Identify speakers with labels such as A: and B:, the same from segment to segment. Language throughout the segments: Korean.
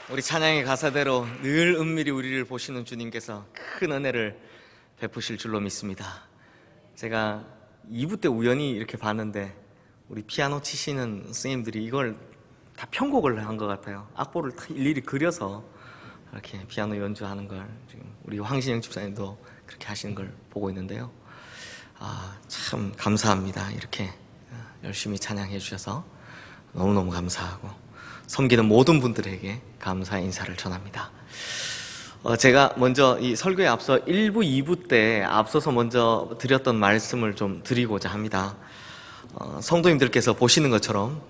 A: 우리 찬양의 가사대로 늘 은밀히 우리를 보시는 주님께서 큰 은혜를 베푸실 줄로 믿습니다. 제가 2부 때 우연히 이렇게 봤는데 우리 피아노 치시는 스님들이 이걸 다 편곡을 한 것 같아요. 악보를 다 일일이 그려서 이렇게 피아노 연주하는 걸 지금 우리 황신영 집사님도 그렇게 하시는 걸 보고 있는데요. 참 감사합니다. 이렇게 열심히 찬양해 주셔서 너무너무 감사하고 섬기는 모든 분들에게 감사의 인사를 전합니다. 제가 먼저 이 설교에 앞서 1부, 2부 때 앞서서 먼저 드렸던 말씀을 좀 드리고자 합니다. 성도님들께서 보시는 것처럼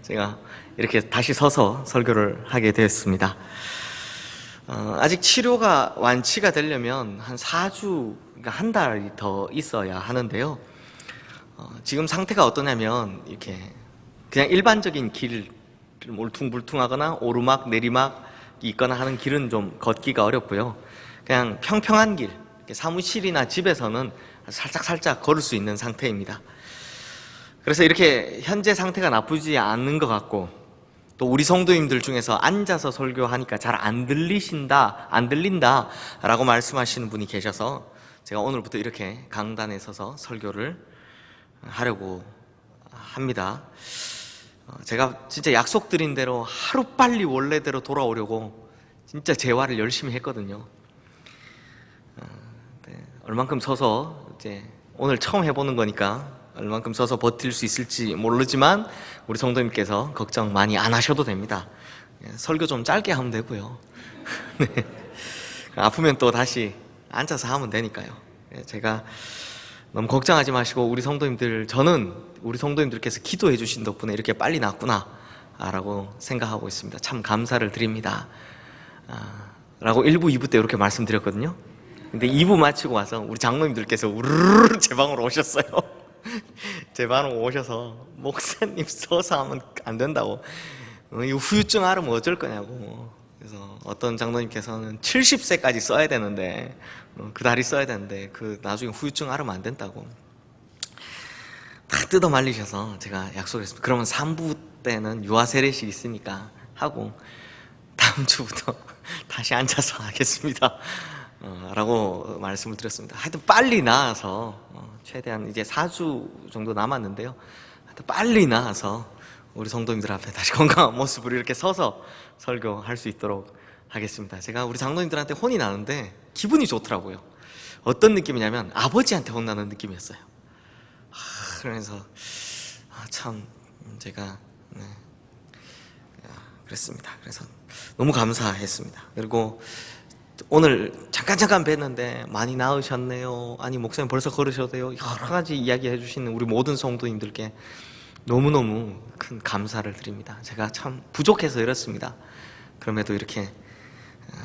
A: 제가 이렇게 다시 서서 설교를 하게 되었습니다. 아직 치료가 완치가 되려면 한 4주, 그러니까 한 달이 더 있어야 하는데요. 지금 상태가 어떠냐면 이렇게 그냥 일반적인 길, 울퉁불퉁하거나 오르막 내리막이 있거나 하는 길은 좀 걷기가 어렵고요. 그냥 평평한 길, 사무실이나 집에서는 살짝 걸을 수 있는 상태입니다. 그래서 이렇게 현재 상태가 나쁘지 않은 것 같고, 또 우리 성도님들 중에서 앉아서 설교하니까 잘 안 들린다 라고 말씀하시는 분이 계셔서 제가 오늘부터 이렇게 강단에 서서 설교를 하려고 합니다. 제가 진짜 약속드린 대로 하루빨리 원래대로 돌아오려고 진짜 재활을 열심히 했거든요. 얼만큼 서서 이제 오늘 처음 해보는 거니까 얼만큼 서서 버틸 수 있을지 모르지만 우리 성도님께서 걱정 많이 안 하셔도 됩니다. 설교 좀 짧게 하면 되고요. 네. 아프면 또 다시 앉아서 하면 되니까요. 제가 너무 걱정하지 마시고 저는 우리 성도님들께서 기도해 주신 덕분에 이렇게 빨리 낫구나 라고 생각하고 있습니다. 참 감사를 드립니다 라고 1부, 2부 때 이렇게 말씀드렸거든요. 근데 2부 마치고 와서 우리 장로님들께서 우르르 제 방으로 오셨어요. 제 방으로 오셔서 목사님 서서 하면 안 된다고, 이 후유증 앓으면 어쩔 거냐고. 그래서 어떤 장로님께서는 70세까지 써야 되는데, 그 다리 써야 되는데 그 나중에 후유증 앓으면 안 된다고 다 뜯어 말리셔서 제가 약속했습니다. 그러면 3부 때는 유아 세례식 있으니까 하고 다음 주부터 다시 앉아서 하겠습니다 라고 말씀을 드렸습니다. 하여튼 빨리 나아서 최대한 이제 4주 정도 남았는데요, 하여튼 빨리 나아서 우리 성도님들 앞에 다시 건강한 모습으로 이렇게 서서 설교할 수 있도록 하겠습니다. 제가 우리 장로님들한테 혼이 나는데 기분이 좋더라고요. 어떤 느낌이냐면 아버지한테 혼나는 느낌이었어요. 그래서 참 제가 그랬습니다. 그래서 너무 감사했습니다. 그리고 오늘 잠깐 뵀는데 많이 나으셨네요, 아니 목사님 벌써 걸으셔도 돼요, 여러 가지 이야기 해주시는 우리 모든 성도님들께 너무너무 큰 감사를 드립니다. 제가 참 부족해서 이렇습니다. 그럼에도 이렇게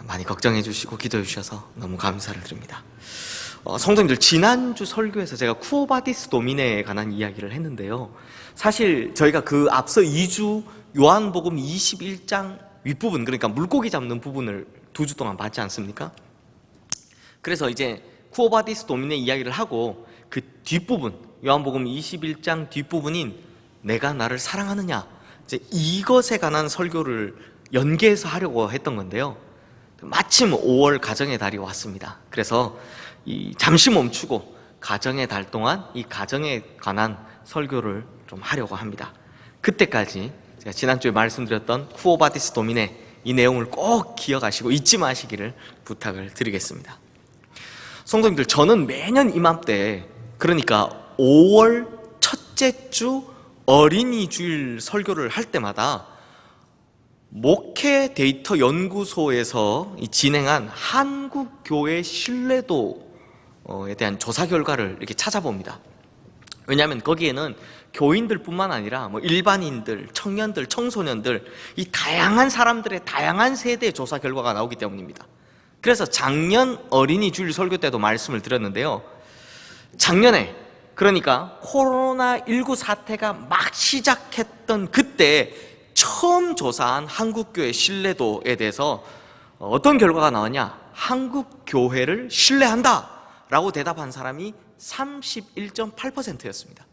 A: 많이 걱정해 주시고 기도해 주셔서 너무 감사를 드립니다. 성도님들, 지난주 설교에서 제가 쿠오 바디스 도미네에 관한 이야기를 했는데요, 사실 저희가 그 앞서 2주 요한복음 21장 윗부분, 그러니까 물고기 잡는 부분을 2주 동안 봤지 않습니까? 그래서 이제 쿠오 바디스 도미네 이야기를 하고 그 뒷부분, 요한복음 21장 뒷부분인 내가 나를 사랑하느냐, 이제 이것에 관한 설교를 연계해서 하려고 했던 건데요, 마침 5월 가정의 달이 왔습니다. 그래서 잠시 멈추고 가정의 달 동안 이 가정에 관한 설교를 좀 하려고 합니다. 그때까지 제가 지난주에 말씀드렸던 쿠오 바디스 도미네 이 내용을 꼭 기억하시고 잊지 마시기를 부탁을 드리겠습니다. 성도님들, 저는 매년 이맘때, 그러니까 5월 첫째 주 어린이 주일 설교를 할 때마다 목회 데이터 연구소에서 진행한 한국교회 신뢰도에 대한 조사 결과를 이렇게 찾아봅니다. 왜냐하면 거기에는 교인들뿐만 아니라 일반인들, 청년들, 청소년들, 이 다양한 사람들의 다양한 세대의 조사 결과가 나오기 때문입니다. 그래서 작년 어린이 주일 설교 때도 말씀을 드렸는데요, 작년에, 그러니까 코로나19 사태가 막 시작했던 그때 처음 조사한 한국교회 신뢰도에 대해서 어떤 결과가 나왔냐? 한국교회를 신뢰한다 라고 대답한 사람이 31.8%였습니다.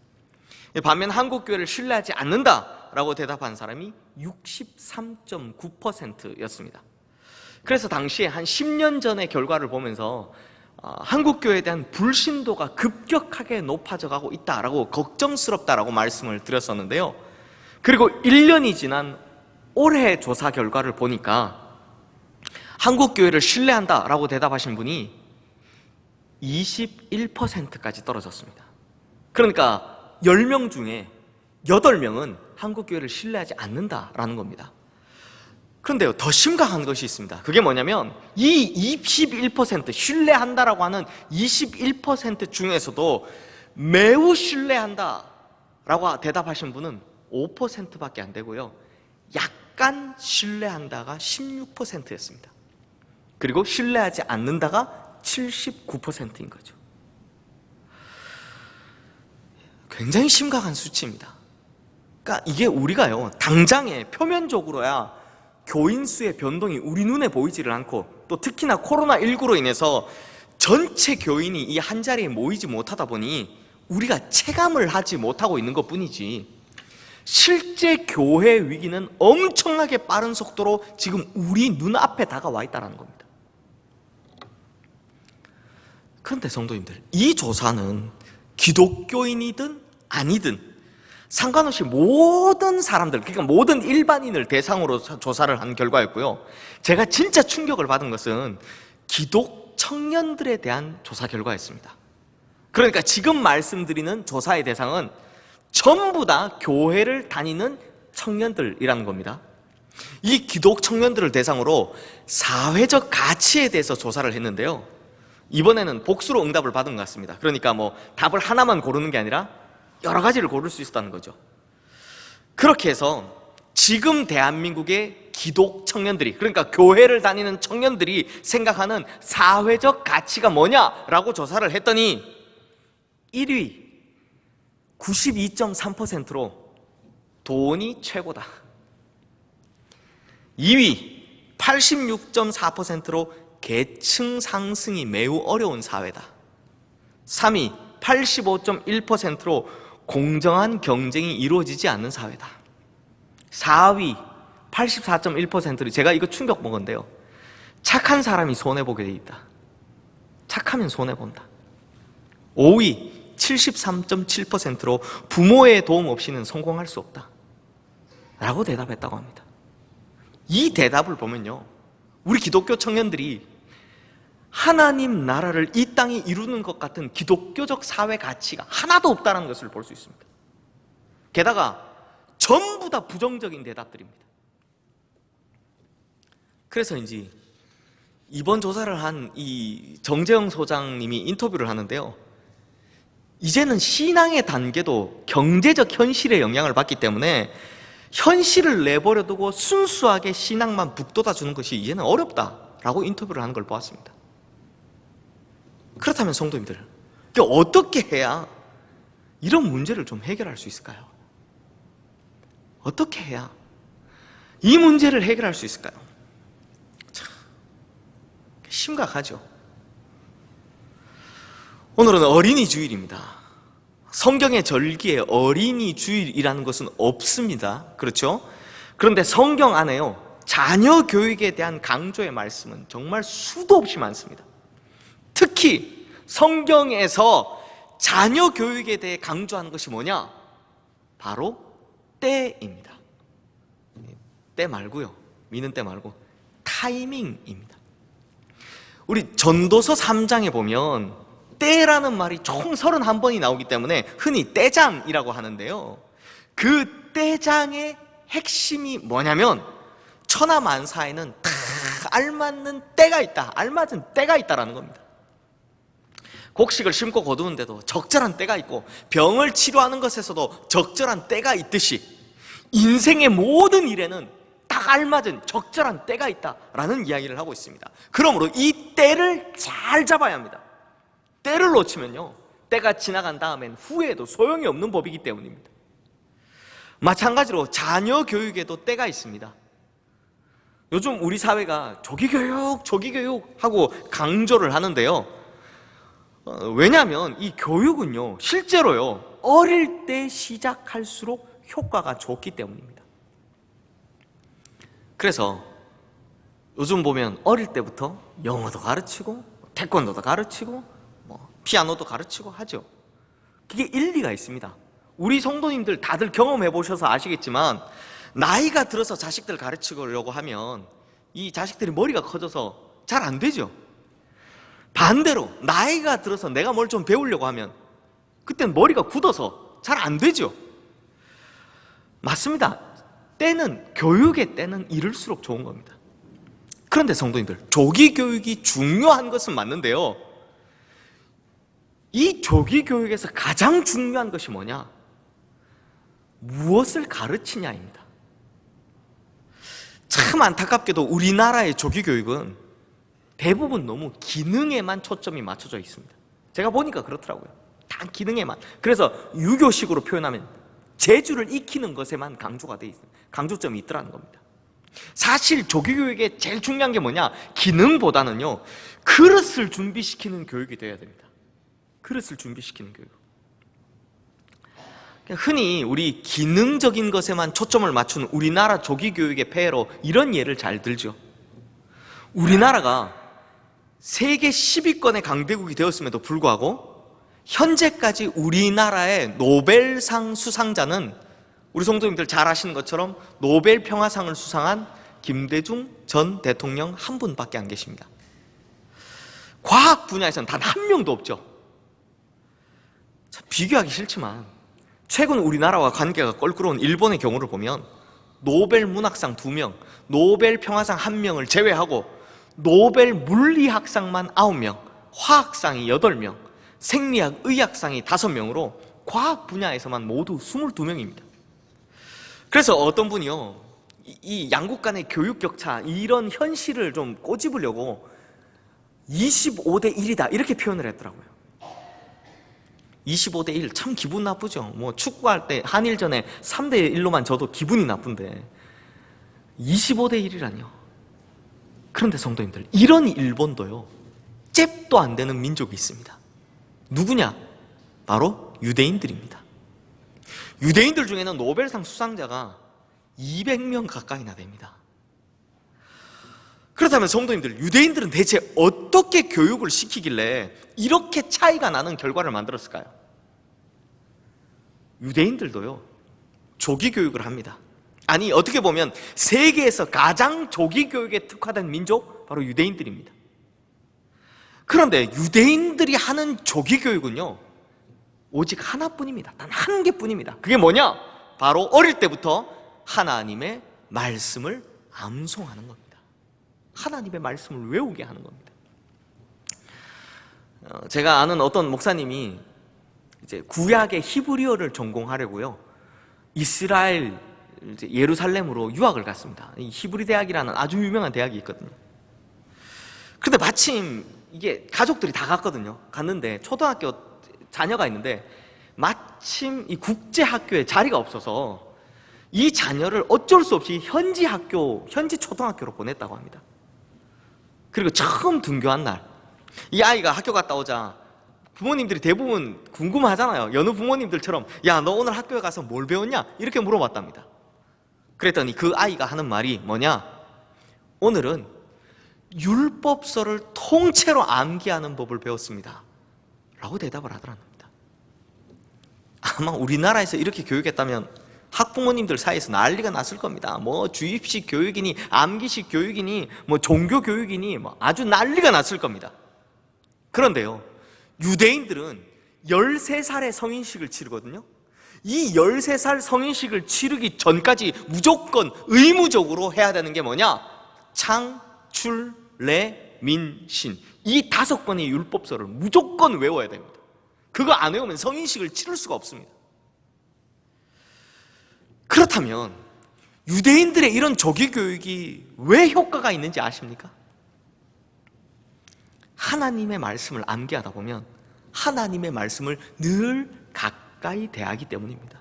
A: 반면 한국교회를 신뢰하지 않는다 신뢰한다라고 대답한 사람이 63.9%였습니다. 그래서 당시에 한 10년 전의 결과를 보면서 한국교회에 대한 불신도가 급격하게 높아져 가고 있다라고 걱정스럽다라고 말씀을 드렸었는데요. 그리고 1년이 지난 올해 조사 결과를 보니까 한국교회를 신뢰한다라고 대답하신 분이 21%까지 떨어졌습니다. 그러니까 10명 중에 8명은 한국교회를 신뢰하지 않는다라는 겁니다. 그런데요, 더 심각한 것이 있습니다. 그게 뭐냐면 이 21% 신뢰한다라고 하는 21% 중에서도 매우 신뢰한다라고 대답하신 분은 5%밖에 안 되고요, 약간 신뢰한다가 16%였습니다. 그리고 신뢰하지 않는다가 79%인 거죠. 굉장히 심각한 수치입니다. 그러니까 이게 우리가요, 당장에 표면적으로야 교인 수의 변동이 우리 눈에 보이지를 않고, 또 특히나 코로나19로 인해서 전체 교인이 이 한 자리에 모이지 못하다 보니 우리가 체감을 하지 못하고 있는 것 뿐이지, 실제 교회 위기는 엄청나게 빠른 속도로 지금 우리 눈앞에 다가와 있다는 겁니다. 그런데 성도님들, 이 조사는 기독교인이든 아니든 상관없이 모든 사람들, 그러니까 모든 일반인을 대상으로 조사를 한 결과였고요, 제가 진짜 충격을 받은 것은 기독 청년들에 대한 조사 결과였습니다. 그러니까 지금 말씀드리는 조사의 대상은 전부 다 교회를 다니는 청년들이라는 겁니다. 이 기독 청년들을 대상으로 사회적 가치에 대해서 조사를 했는데요, 이번에는 복수로 응답을 받은 것 같습니다. 그러니까 답을 하나만 고르는 게 아니라 여러 가지를 고를 수 있었다는 거죠. 그렇게 해서 지금 대한민국의 기독 청년들이, 그러니까 교회를 다니는 청년들이 생각하는 사회적 가치가 뭐냐라고 조사를 했더니 1위 92.3%로 돈이 최고다. 2위 86.4%로 계층 상승이 매우 어려운 사회다. 3위 85.1%로 공정한 경쟁이 이루어지지 않는 사회다. 4위 84.1%로, 제가 이거 충격 먹었는데요, 착한 사람이 손해보게 돼 있다. 착하면 손해본다. 5위 73.7%로 부모의 도움 없이는 성공할 수 없다 라고 대답했다고 합니다. 이 대답을 보면요, 우리 기독교 청년들이 하나님 나라를 이 땅에 이루는 것 같은 기독교적 사회 가치가 하나도 없다는 것을 볼 수 있습니다. 게다가 전부 다 부정적인 대답들입니다. 그래서인지 이번 조사를 한 이 정재영 소장님이 인터뷰를 하는데요, 이제는 신앙의 단계도 경제적 현실의 영향을 받기 때문에 현실을 내버려 두고 순수하게 신앙만 북돋아 주는 것이 이제는 어렵다라고 인터뷰를 하는 걸 보았습니다. 그렇다면 성도님들, 어떻게 해야 이런 문제를 좀 해결할 수 있을까요? 어떻게 해야 이 문제를 해결할 수 있을까요? 참 심각하죠. 오늘은 어린이 주일입니다. 성경의 절기에 어린이 주일이라는 것은 없습니다. 그렇죠? 그런데 성경 안에요, 자녀 교육에 대한 강조의 말씀은 정말 수도 없이 많습니다. 특히 성경에서 자녀 교육에 대해 강조하는 것이 뭐냐? 바로 때입니다. 때 말고요, 미는 때 말고 타이밍입니다. 우리 전도서 3장에 보면 때라는 말이 총 31번이 나오기 때문에 흔히 때장이라고 하는데요, 그 때장의 핵심이 뭐냐면 천하만사에는 다 알맞는 때가 있다, 알맞은 때가 있다라는 겁니다. 곡식을 심고 거두는데도 적절한 때가 있고, 병을 치료하는 것에서도 적절한 때가 있듯이 인생의 모든 일에는 딱 알맞은 적절한 때가 있다라는 이야기를 하고 있습니다. 그러므로 이 때를 잘 잡아야 합니다. 때를 놓치면요, 때가 지나간 다음엔 후회해도 소용이 없는 법이기 때문입니다. 마찬가지로 자녀 교육에도 때가 있습니다. 요즘 우리 사회가 조기교육 하고 강조를 하는데요, 왜냐하면 이 교육은요, 실제로요, 어릴 때 시작할수록 효과가 좋기 때문입니다. 그래서 요즘 보면 어릴 때부터 영어도 가르치고 태권도도 가르치고 피아노도 가르치고 하죠. 그게 일리가 있습니다. 우리 성도님들 다들 경험해 보셔서 아시겠지만 나이가 들어서 자식들 가르치려고 하면 이 자식들이 머리가 커져서 잘 안 되죠. 반대로 나이가 들어서 내가 뭘 좀 배우려고 하면 그땐 머리가 굳어서 잘 안 되죠. 맞습니다. 교육의 때는 이럴수록 좋은 겁니다. 그런데 성도님들, 조기 교육이 중요한 것은 맞는데요, 이 조기 교육에서 가장 중요한 것이 뭐냐? 무엇을 가르치냐입니다. 참 안타깝게도 우리나라의 조기 교육은 대부분 너무 기능에만 초점이 맞춰져 있습니다. 제가 보니까 그렇더라고요. 다 기능에만. 그래서 유교식으로 표현하면 재주를 익히는 것에만 강조가 돼 있어요. 강조점이 있더라는 겁니다. 사실 조기 교육의 제일 중요한 게 뭐냐? 기능보다는요, 그릇을 준비시키는 교육이 돼야 됩니다. 그릇을 준비시키는 교육. 흔히 우리 기능적인 것에만 초점을 맞추는 우리나라 조기 교육의 폐해로 이런 예를 잘 들죠. 우리나라가 세계 10위권의 강대국이 되었음에도 불구하고 현재까지 우리나라의 노벨상 수상자는 우리 성도님들 잘 아시는 것처럼 노벨 평화상을 수상한 김대중 전 대통령 한 분밖에 안 계십니다. 과학 분야에서는 단 한 명도 없죠. 비교하기 싫지만 최근 우리나라와 관계가 껄끄러운 일본의 경우를 보면 노벨 문학상 2명, 노벨 평화상 1명을 제외하고 노벨 물리학상만 9명, 화학상이 8명, 생리학, 의학상이 5명으로 과학 분야에서만 모두 22명입니다. 그래서 어떤 분이요, 이 양국 간의 교육 격차, 이런 현실을 좀 꼬집으려고 25대 1이다 이렇게 표현을 했더라고요. 25대 1, 참 기분 나쁘죠. 축구할 때 한일전에 3대 1로만 져도 기분이 나쁜데 25대 1이라뇨. 그런데 성도님들, 이런 일본도요, 잽도 안 되는 민족이 있습니다. 누구냐? 바로 유대인들입니다. 유대인들 중에는 노벨상 수상자가 200명 가까이나 됩니다. 그렇다면 성도님들, 유대인들은 대체 어떻게 교육을 시키길래 이렇게 차이가 나는 결과를 만들었을까요? 유대인들도요, 조기 교육을 합니다. 아니, 어떻게 보면 세계에서 가장 조기 교육에 특화된 민족, 바로 유대인들입니다. 그런데 유대인들이 하는 조기 교육은요, 오직 하나뿐입니다. 단 한 개뿐입니다. 그게 뭐냐? 바로 어릴 때부터 하나님의 말씀을 암송하는 겁니다. 하나님의 말씀을 외우게 하는 겁니다. 제가 아는 어떤 목사님이 이제 구약의 히브리어를 전공하려고요, 이스라엘 예루살렘으로 유학을 갔습니다. 이 히브리 대학이라는 아주 유명한 대학이 있거든요. 그런데 마침 이게 가족들이 다 갔거든요. 갔는데 초등학교 자녀가 있는데 마침 이 국제 학교에 자리가 없어서 이 자녀를 어쩔 수 없이 현지 초등학교로 보냈다고 합니다. 그리고 처음 등교한 날, 이 아이가 학교 갔다 오자 부모님들이 대부분 궁금하잖아요. 여느 부모님들처럼, 야, 너 오늘 학교에 가서 뭘 배웠냐? 이렇게 물어봤답니다. 그랬더니 그 아이가 하는 말이 뭐냐? 오늘은 율법서를 통째로 암기하는 법을 배웠습니다 라고 대답을 하더랍니다. 아마 우리나라에서 이렇게 교육했다면 학부모님들 사이에서 난리가 났을 겁니다. 주입식 교육이니 암기식 교육이니 종교 교육이니 아주 난리가 났을 겁니다. 그런데요, 유대인들은 13살에 성인식을 치르거든요. 이 13살 성인식을 치르기 전까지 무조건 의무적으로 해야 되는 게 뭐냐? 창, 출, 래, 민, 신, 이 5번의 율법서를 무조건 외워야 됩니다. 그거 안 외우면 성인식을 치를 수가 없습니다. 그렇다면 유대인들의 이런 조기 교육이 왜 효과가 있는지 아십니까? 하나님의 말씀을 암기하다 보면 하나님의 말씀을 늘 가까이 대하기 때문입니다.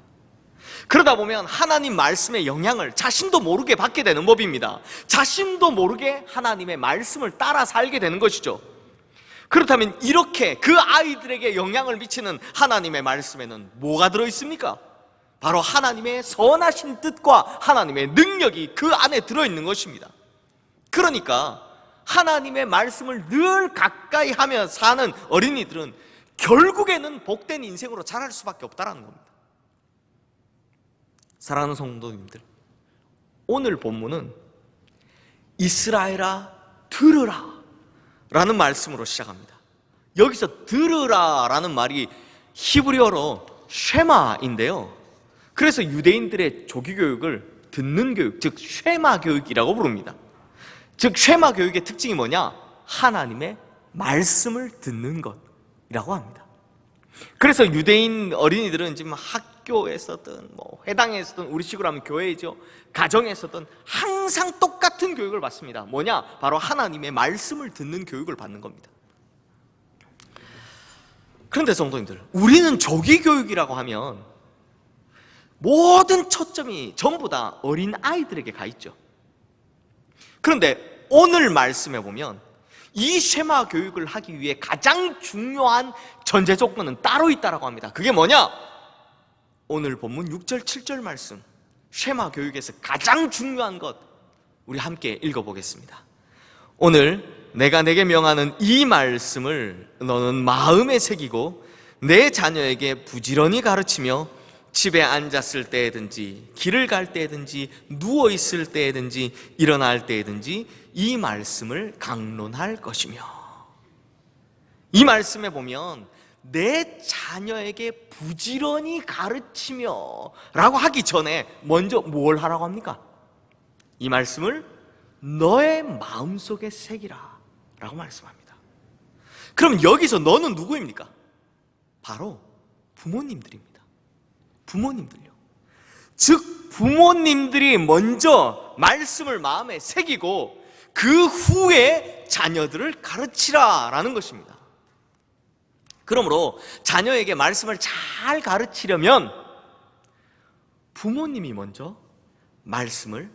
A: 그러다 보면 하나님 말씀의 영향을 자신도 모르게 받게 되는 법입니다. 자신도 모르게 하나님의 말씀을 따라 살게 되는 것이죠. 그렇다면 이렇게 그 아이들에게 영향을 미치는 하나님의 말씀에는 뭐가 들어있습니까? 바로 하나님의 선하신 뜻과 하나님의 능력이 그 안에 들어있는 것입니다. 그러니까 하나님의 말씀을 늘 가까이 하며 사는 어린이들은 결국에는 복된 인생으로 자랄 수밖에 없다는 겁니다. 사랑하는 성도님들, 오늘 본문은 이스라엘아 들으라 라는 말씀으로 시작합니다. 여기서 들으라 라는 말이 히브리어로 쉐마인데요, 그래서 유대인들의 조기교육을 듣는 교육, 즉 쉐마 교육이라고 부릅니다. 즉 쉐마 교육의 특징이 뭐냐? 하나님의 말씀을 듣는 것이라고 합니다. 그래서 유대인 어린이들은 지금 학교에서든 회당에서든, 우리 식으로 하면 교회이죠, 가정에서든 항상 똑같은 교육을 받습니다. 뭐냐? 바로 하나님의 말씀을 듣는 교육을 받는 겁니다. 그런데 성도님들, 우리는 조기교육이라고 하면 모든 초점이 전부 다 어린 아이들에게 가 있죠. 그런데 오늘 말씀에 보면 이 쉐마 교육을 하기 위해 가장 중요한 전제 조건은 따로 있다고 합니다. 그게 뭐냐? 오늘 본문 6절 7절 말씀, 쉐마 교육에서 가장 중요한 것, 우리 함께 읽어보겠습니다. 오늘 내가 내게 명하는 이 말씀을 너는 마음에 새기고 내 자녀에게 부지런히 가르치며 집에 앉았을 때든지 길을 갈 때든지 누워있을 때든지 일어날 때든지 이 말씀을 강론할 것이며, 이 말씀에 보면 내 자녀에게 부지런히 가르치며 라고 하기 전에 먼저 뭘 하라고 합니까? 이 말씀을 너의 마음속에 새기라 라고 말씀합니다. 그럼 여기서 너는 누구입니까? 바로 부모님들입니다. 부모님들요. 즉 부모님들이 먼저 말씀을 마음에 새기고 그 후에 자녀들을 가르치라라는 것입니다. 그러므로 자녀에게 말씀을 잘 가르치려면 부모님이 먼저 말씀을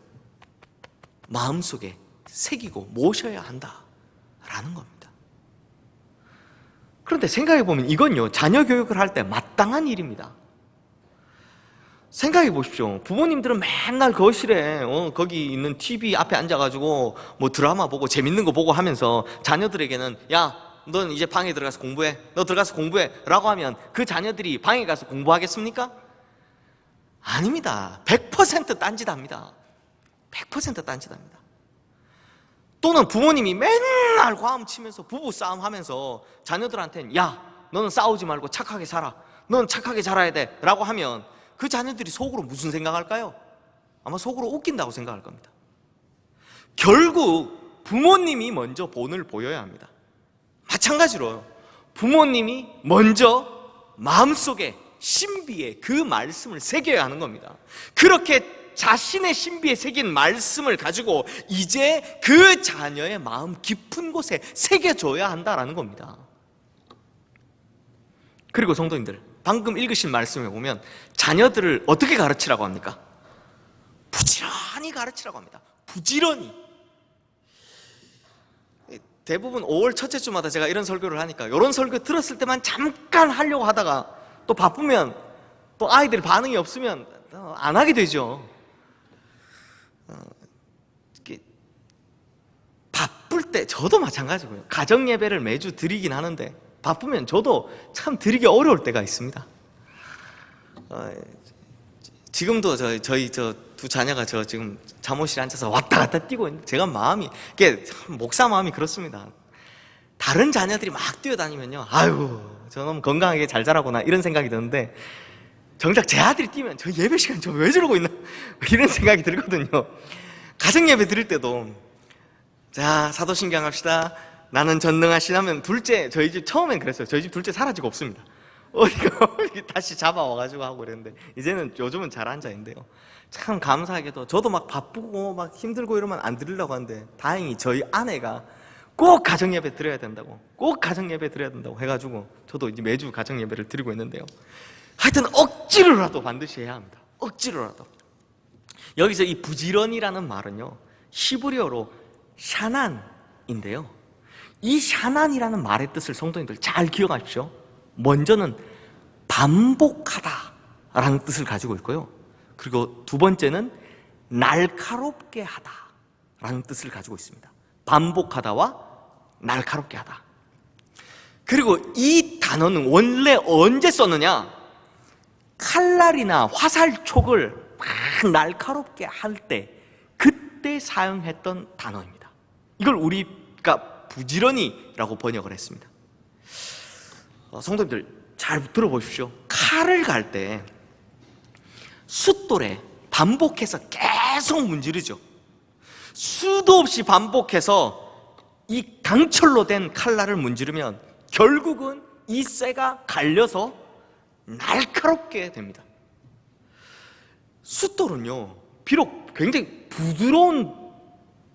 A: 마음속에 새기고 모셔야 한다라는 겁니다. 그런데 생각해보면 이건요, 자녀 교육을 할 때 마땅한 일입니다. 생각해 보십시오. 부모님들은 맨날 거실에 거기 있는 TV 앞에 앉아가지고 드라마 보고 재밌는 거 보고 하면서 자녀들에게는 야, 넌 이제 방에 들어가서 공부해, 너 들어가서 공부해 라고 하면 그 자녀들이 방에 가서 공부하겠습니까? 아닙니다. 100% 딴짓합니다. 100% 딴짓합니다. 또는 부모님이 맨날 과음 치면서 부부 싸움 하면서 자녀들한테는 야, 너는 싸우지 말고 착하게 살아, 넌 착하게 자라야 돼 라고 하면 그 자녀들이 속으로 무슨 생각할까요? 아마 속으로 웃긴다고 생각할 겁니다. 결국 부모님이 먼저 본을 보여야 합니다. 마찬가지로 부모님이 먼저 마음속에 신비에 그 말씀을 새겨야 하는 겁니다. 그렇게 자신의 신비에 새긴 말씀을 가지고 이제 그 자녀의 마음 깊은 곳에 새겨줘야 한다라는 겁니다. 그리고 성도님들, 방금 읽으신 말씀에 보면 자녀들을 어떻게 가르치라고 합니까? 부지런히 가르치라고 합니다. 부지런히. 대부분 5월 첫째 주마다 제가 이런 설교를 하니까 이런 설교 들었을 때만 잠깐 하려고 하다가 또 바쁘면 또 아이들이 반응이 없으면 안 하게 되죠. 바쁠 때 저도 마찬가지고요. 가정 예배를 매주 드리긴 하는데 바쁘면 저도 참 드리기 어려울 때가 있습니다. 지금도 저희 두 자녀가 지금 잠옷실에 앉아서 왔다 갔다 뛰고 있는데 제가 마음이, 이게 목사 마음이 그렇습니다. 다른 자녀들이 막 뛰어다니면요, 아유 저놈 건강하게 잘 자라구나 이런 생각이 드는데, 정작 제 아들이 뛰면 저 예배 시간 저 왜 저러고 있나 이런 생각이 들거든요. 가정 예배 드릴 때도 자 사도신경 합시다, 나는 전능하신 하면 둘째, 저희 집 처음엔 그랬어요. 저희 집 둘째 사라지고 없습니다. 어디가 다시 잡아와가지고 하고 그랬는데 이제는 요즘은 잘 앉아있는데요, 참 감사하게도 저도 막 바쁘고 막 힘들고 이러면 안 드리려고 하는데 다행히 저희 아내가 꼭 가정예배 드려야 된다고, 꼭 가정예배 드려야 된다고 해가지고 저도 이제 매주 가정예배를 드리고 있는데요, 하여튼 억지로라도 반드시 해야 합니다. 억지로라도. 여기서 이 부지런이라는 말은요, 히브리어로 샤난인데요, 이 샤난이라는 말의 뜻을 성도님들 잘 기억하십시오. 먼저는 반복하다 라는 뜻을 가지고 있고요. 그리고 두 번째는 날카롭게 하다 라는 뜻을 가지고 있습니다. 반복하다와 날카롭게 하다. 그리고 이 단어는 원래 언제 썼느냐? 칼날이나 화살촉을 막 날카롭게 할 때, 그때 사용했던 단어입니다. 이걸 우리가 부지런히라고 번역을 했습니다. 성도님들 잘 들어보십시오. 칼을 갈 때 숫돌에 반복해서 계속 문지르죠. 수도 없이 반복해서 이 강철로 된 칼날을 문지르면 결국은 이 쇠가 갈려서 날카롭게 됩니다. 숫돌은요, 비록 굉장히 부드러운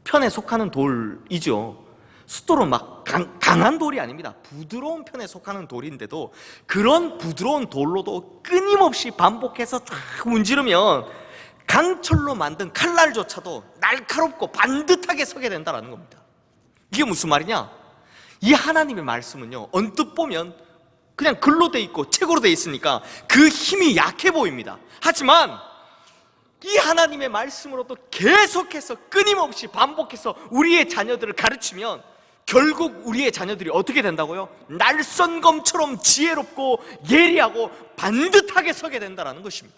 A: 편에 속하는 돌이죠. 숫돌은 막 강한 돌이 아닙니다. 부드러운 편에 속하는 돌인데도 그런 부드러운 돌로도 끊임없이 반복해서 쫙 문지르면 강철로 만든 칼날조차도 날카롭고 반듯하게 서게 된다는 겁니다. 이게 무슨 말이냐? 이 하나님의 말씀은요, 언뜻 보면 그냥 글로 돼 있고 책으로 돼 있으니까 그 힘이 약해 보입니다. 하지만 이 하나님의 말씀으로도 계속해서 끊임없이 반복해서 우리의 자녀들을 가르치면 결국 우리의 자녀들이 어떻게 된다고요? 날선검처럼 지혜롭고 예리하고 반듯하게 서게 된다는 것입니다.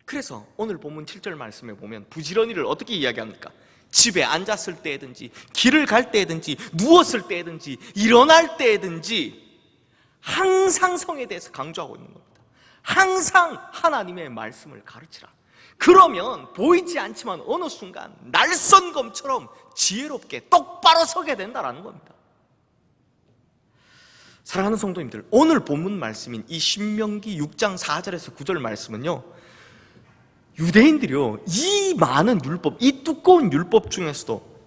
A: 그래서 오늘 본문 7절 말씀에 보면 부지런히를 어떻게 이야기합니까? 집에 앉았을 때든지 길을 갈 때든지 누웠을 때든지 일어날 때든지 항상 성에 대해서 강조하고 있는 겁니다. 항상 하나님의 말씀을 가르치라. 그러면 보이지 않지만 어느 순간 날선검처럼 지혜롭게 똑바로 서게 된다는 겁니다. 사랑하는 성도님들, 오늘 본문 말씀인 이 신명기 6장 4절에서 9절 말씀은요, 유대인들이요, 이 많은 율법, 이 두꺼운 율법 중에서도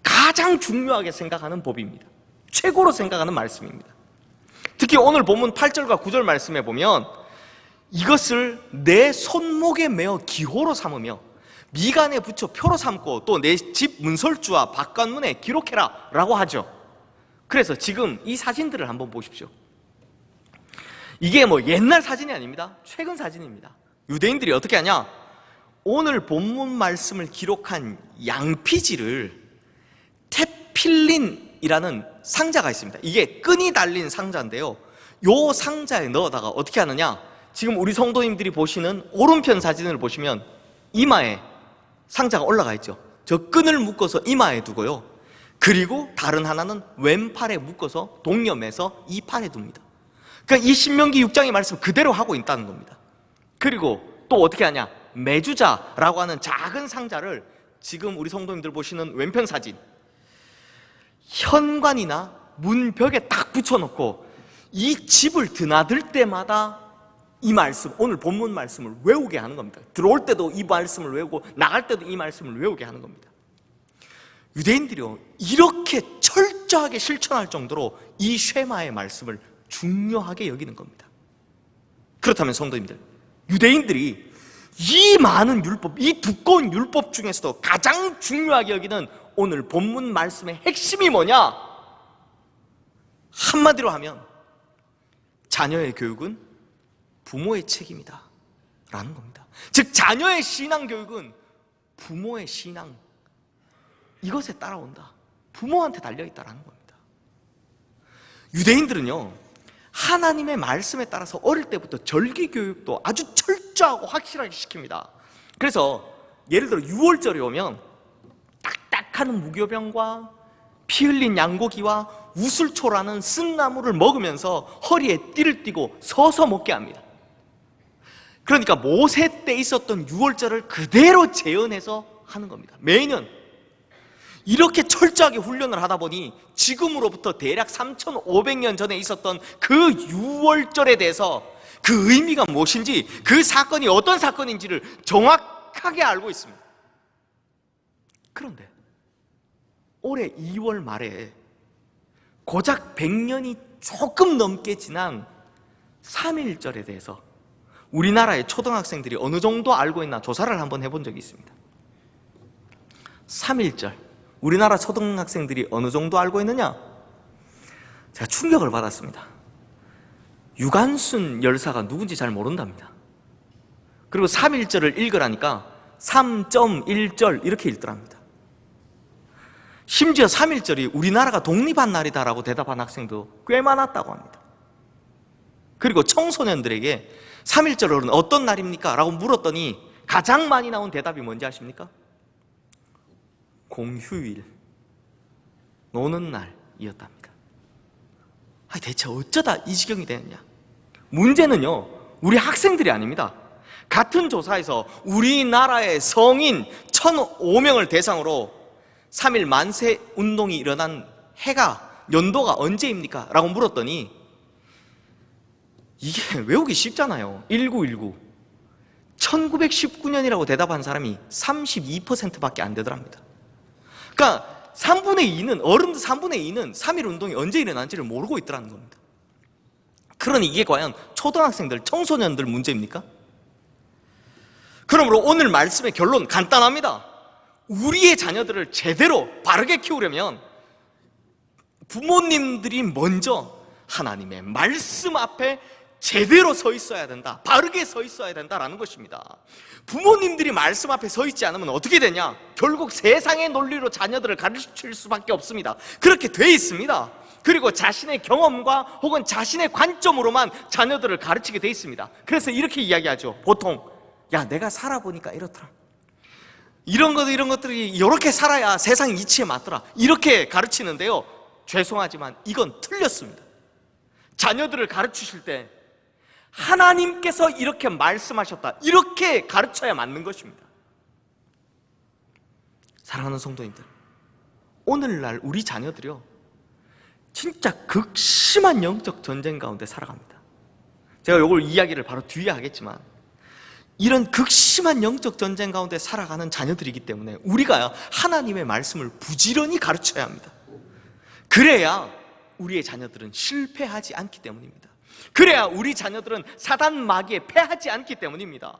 A: 가장 중요하게 생각하는 법입니다. 최고로 생각하는 말씀입니다. 특히 오늘 본문 8절과 9절 말씀에 보면 이것을 내 손목에 메어 기호로 삼으며 미간에 붙여 표로 삼고 또 내 집 문설주와 바깥문에 기록해라 라고 하죠. 그래서 지금 이 사진들을 한번 보십시오. 이게 뭐 옛날 사진이 아닙니다. 최근 사진입니다. 유대인들이 어떻게 하냐? 오늘 본문 말씀을 기록한 양피지를 테필린이라는 상자가 있습니다. 이게 끈이 달린 상자인데요, 요 상자에 넣어다가 어떻게 하느냐? 지금 우리 성도님들이 보시는 오른편 사진을 보시면 이마에 상자가 올라가 있죠. 저 끈을 묶어서 이마에 두고요, 그리고 다른 하나는 왼팔에 묶어서 동여매서 이 팔에 둡니다. 그러니까 이 신명기 6장의 말씀 그대로 하고 있다는 겁니다. 그리고 또 어떻게 하냐? 매주자라고 하는 작은 상자를 지금 우리 성도님들 보시는 왼편 사진, 현관이나 문벽에 딱 붙여놓고 이 집을 드나들 때마다 이 말씀, 오늘 본문 말씀을 외우게 하는 겁니다. 들어올 때도 이 말씀을 외우고 나갈 때도 이 말씀을 외우게 하는 겁니다. 유대인들이요, 이렇게 철저하게 실천할 정도로 이 쉐마의 말씀을 중요하게 여기는 겁니다. 그렇다면 성도님들, 유대인들이 이 많은 율법, 이 두꺼운 율법 중에서도 가장 중요하게 여기는 오늘 본문 말씀의 핵심이 뭐냐? 한마디로 하면 자녀의 교육은 부모의 책임이다 라는 겁니다. 즉 자녀의 신앙 교육은 부모의 신앙, 이것에 따라온다, 부모한테 달려있다라는 겁니다. 유대인들은요, 하나님의 말씀에 따라서 어릴 때부터 절기 교육도 아주 철저하고 확실하게 시킵니다. 그래서 예를 들어 6월절이 오면 딱딱한 무교병과 피 흘린 양고기와 우슬초라는 쓴나물을 먹으면서 허리에 띠를 띠고 서서 먹게 합니다. 그러니까 모세 때 있었던 6월절을 그대로 재현해서 하는 겁니다. 매년 이렇게 철저하게 훈련을 하다 보니 지금으로부터 대략 3,500년 전에 있었던 그 6월절에 대해서 그 의미가 무엇인지, 그 사건이 어떤 사건인지를 정확하게 알고 있습니다. 그런데 올해 2월 말에 고작 100년이 조금 넘게 지난 3.1절에 대해서 우리나라의 초등학생들이 어느 정도 알고 있나 조사를 한번 해본 적이 있습니다. 3.1절, 우리나라 초등학생들이 어느 정도 알고 있느냐? 제가 충격을 받았습니다. 유관순 열사가 누군지 잘 모른답니다. 그리고 3.1절을 읽으라니까 3.1절 이렇게 읽더랍니다. 심지어 3.1절이 우리나라가 독립한 날이다라고 대답한 학생도 꽤 많았다고 합니다. 그리고 청소년들에게 3.1절은 어떤 날입니까? 라고 물었더니 가장 많이 나온 대답이 뭔지 아십니까? 공휴일, 노는 날이었답니다. 대체 어쩌다 이 지경이 되었냐? 문제는요, 우리 학생들이 아닙니다. 같은 조사에서 우리나라의 성인 1,005명을 대상으로 3.1 만세 운동이 일어난 해가, 연도가 언제입니까? 라고 물었더니 이게 외우기 쉽잖아요. 1919 1919년이라고 대답한 사람이 32%밖에 안 되더랍니다. 그러니까 3분의 2는, 어른들 3분의 2는 3.1 운동이 언제 일어난지를 모르고 있더라는 겁니다. 그러니 이게 과연 초등학생들, 청소년들 문제입니까? 그러므로 오늘 말씀의 결론 간단합니다. 우리의 자녀들을 제대로 바르게 키우려면 부모님들이 먼저 하나님의 말씀 앞에 제대로 서 있어야 된다, 바르게 서 있어야 된다라는 것입니다. 부모님들이 말씀 앞에 서 있지 않으면 어떻게 되냐? 결국 세상의 논리로 자녀들을 가르칠 수밖에 없습니다. 그렇게 돼 있습니다. 그리고 자신의 경험과 혹은 자신의 관점으로만 자녀들을 가르치게 돼 있습니다. 그래서 이렇게 이야기하죠. 보통 야, 내가 살아보니까 이렇더라, 이런 것들이 이렇게 살아야 세상 이치에 맞더라, 이렇게 가르치는데요, 죄송하지만 이건 틀렸습니다. 자녀들을 가르치실 때 하나님께서 이렇게 말씀하셨다, 이렇게 가르쳐야 맞는 것입니다. 사랑하는 성도님들, 오늘날 우리 자녀들이요, 진짜 극심한 영적 전쟁 가운데 살아갑니다. 제가 이걸 이야기를 바로 뒤에 하겠지만, 이런 극심한 영적 전쟁 가운데 살아가는 자녀들이기 때문에 우리가 하나님의 말씀을 부지런히 가르쳐야 합니다. 그래야 우리의 자녀들은 실패하지 않기 때문입니다. 그래야 우리 자녀들은 사단 마귀에 패하지 않기 때문입니다.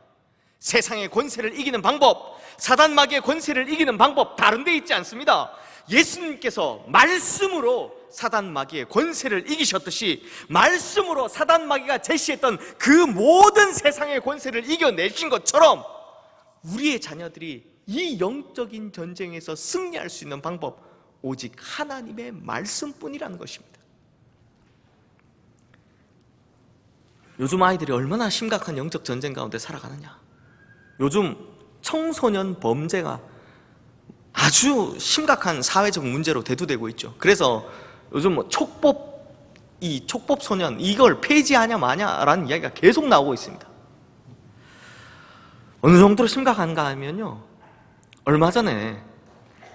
A: 세상의 권세를 이기는 방법, 사단 마귀의 권세를 이기는 방법 다른 데 있지 않습니다. 예수님께서 말씀으로 사단 마귀의 권세를 이기셨듯이 말씀으로 사단 마귀가 제시했던 그 모든 세상의 권세를 이겨내신 것처럼 우리의 자녀들이 이 영적인 전쟁에서 승리할 수 있는 방법, 오직 하나님의 말씀뿐이라는 것입니다. 요즘 아이들이 얼마나 심각한 영적 전쟁 가운데 살아가느냐. 요즘 청소년 범죄가 아주 심각한 사회적 문제로 대두되고 있죠. 그래서 요즘 촉법 소년, 이걸 폐지하냐 마냐라는 이야기가 계속 나오고 있습니다. 어느 정도로 심각한가 하면요, 얼마 전에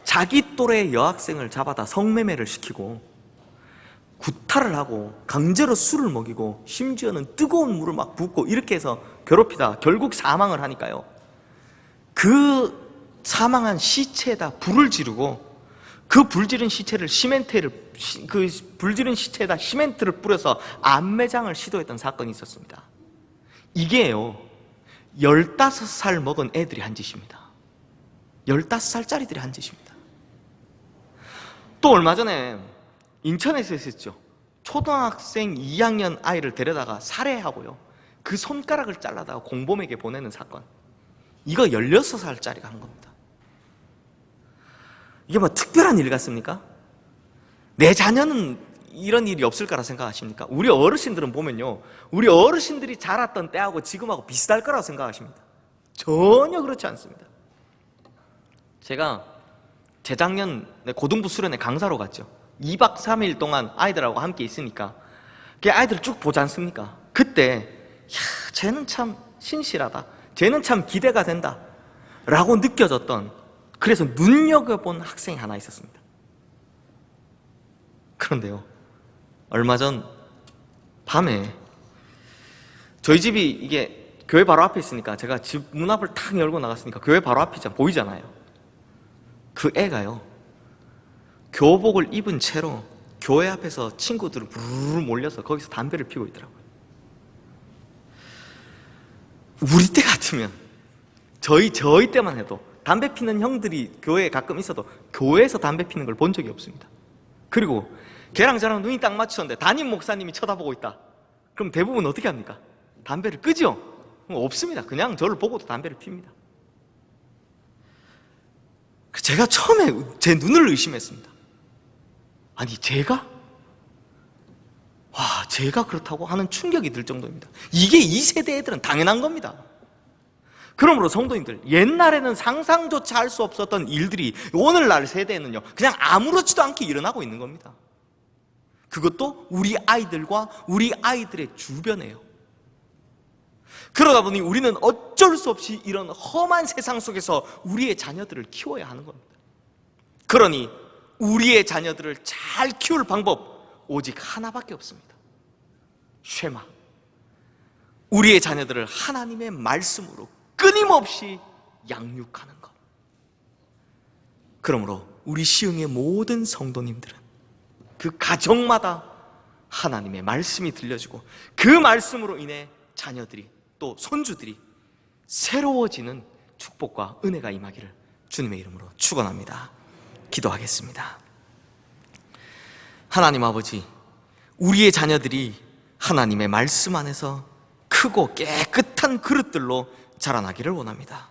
A: 자기 또래 여학생을 잡아다 성매매를 시키고 구타를 하고 강제로 술을 먹이고 심지어는 뜨거운 물을 막 붓고 이렇게 해서 괴롭히다 결국 사망을 하니까요, 그 사망한 시체에다 불을 지르고 그 불지른 시체를 시체에다 시멘트를 뿌려서 안매장을 시도했던 사건이 있었습니다. 이게요, 15살 먹은 애들이 한 짓입니다. 15살짜리들이 한 짓입니다. 또 얼마 전에 인천에서 있었죠. 초등학생 2학년 아이를 데려다가 살해하고요, 그 손가락을 잘라다가 공범에게 보내는 사건. 이거 16살짜리가 한 겁니다. 이게 뭐 특별한 일 같습니까? 내 자녀는 이런 일이 없을 거라 생각하십니까? 우리 어르신들은 보면요, 우리 어르신들이 자랐던 때하고 지금하고 비슷할 거라고 생각하십니다. 전혀 그렇지 않습니다. 제가 재작년 고등부 수련회 강사로 갔죠. 2박 3일 동안 아이들하고 함께 있으니까 그 아이들 쭉 보지 않습니까? 그때 야, 쟤는 참 신실하다, 쟤는 참 기대가 된다 라고 느껴졌던, 그래서 눈여겨본 학생이 하나 있었습니다. 그런데요, 얼마 전 밤에 저희 집이 이게 교회 바로 앞에 있으니까 제가 집 문 앞을 탁 열고 나갔으니까 교회 바로 앞이잖아, 보이잖아요. 그 애가요, 교복을 입은 채로 교회 앞에서 친구들을 부르르 몰려서 거기서 담배를 피우고 있더라고요. 우리 때 같으면, 저희 때만 해도 담배 피는 형들이 교회에 가끔 있어도 교회에서 담배 피는 걸 본 적이 없습니다. 그리고 걔랑 저랑 눈이 딱 맞추었는데 담임 목사님이 쳐다보고 있다. 그럼 대부분 어떻게 합니까? 담배를 끄죠? 없습니다. 그냥 저를 보고도 담배를 핍니다. 제가 처음에 제 눈을 의심했습니다. 아니, 제가 그렇다고 하는 충격이 들 정도입니다. 이게 이 세대 애들은 당연한 겁니다. 그러므로 성도님들, 옛날에는 상상조차 할 수 없었던 일들이 오늘날 세대에는요, 그냥 아무렇지도 않게 일어나고 있는 겁니다. 그것도 우리 아이들과 우리 아이들의 주변에요. 그러다 보니 우리는 어쩔 수 없이 이런 험한 세상 속에서 우리의 자녀들을 키워야 하는 겁니다. 그러니 우리의 자녀들을 잘 키울 방법 오직 하나밖에 없습니다. 쉐마. 우리의 자녀들을 하나님의 말씀으로 끊임없이 양육하는 것. 그러므로 우리 시흥의 모든 성도님들은 그 가정마다 하나님의 말씀이 들려지고 그 말씀으로 인해 자녀들이 또 손주들이 새로워지는 축복과 은혜가 임하기를 주님의 이름으로 축원합니다. 기도하겠습니다. 하나님 아버지, 우리의 자녀들이 하나님의 말씀 안에서 크고 깨끗한 그릇들로 자라나기를 원합니다.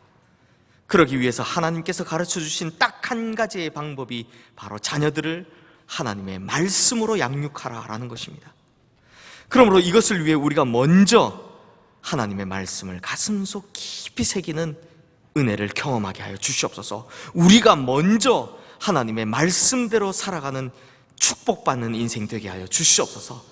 A: 그러기 위해서 하나님께서 가르쳐 주신 딱 한 가지의 방법이 바로 자녀들을 하나님의 말씀으로 양육하라라는 것입니다. 그러므로 이것을 위해 우리가 먼저 하나님의 말씀을 가슴속 깊이 새기는 은혜를 경험하게 하여 주시옵소서. 우리가 먼저 하나님의 말씀대로 살아가는 축복받는 인생 되게 하여 주시옵소서.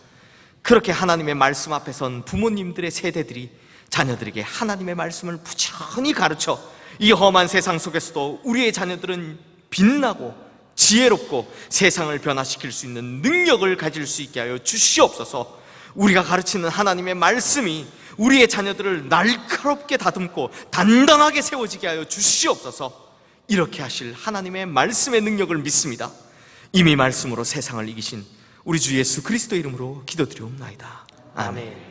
A: 그렇게 하나님의 말씀 앞에 선 부모님들의 세대들이 자녀들에게 하나님의 말씀을 부지런히 가르쳐 이 험한 세상 속에서도 우리의 자녀들은 빛나고 지혜롭고 세상을 변화시킬 수 있는 능력을 가질 수 있게 하여 주시옵소서. 우리가 가르치는 하나님의 말씀이 우리의 자녀들을 날카롭게 다듬고 단단하게 세워지게 하여 주시옵소서. 이렇게 하실 하나님의 말씀의 능력을 믿습니다. 이미 말씀으로 세상을 이기신 우리 주 예수 그리스도 이름으로 기도드리옵나이다. 아멘.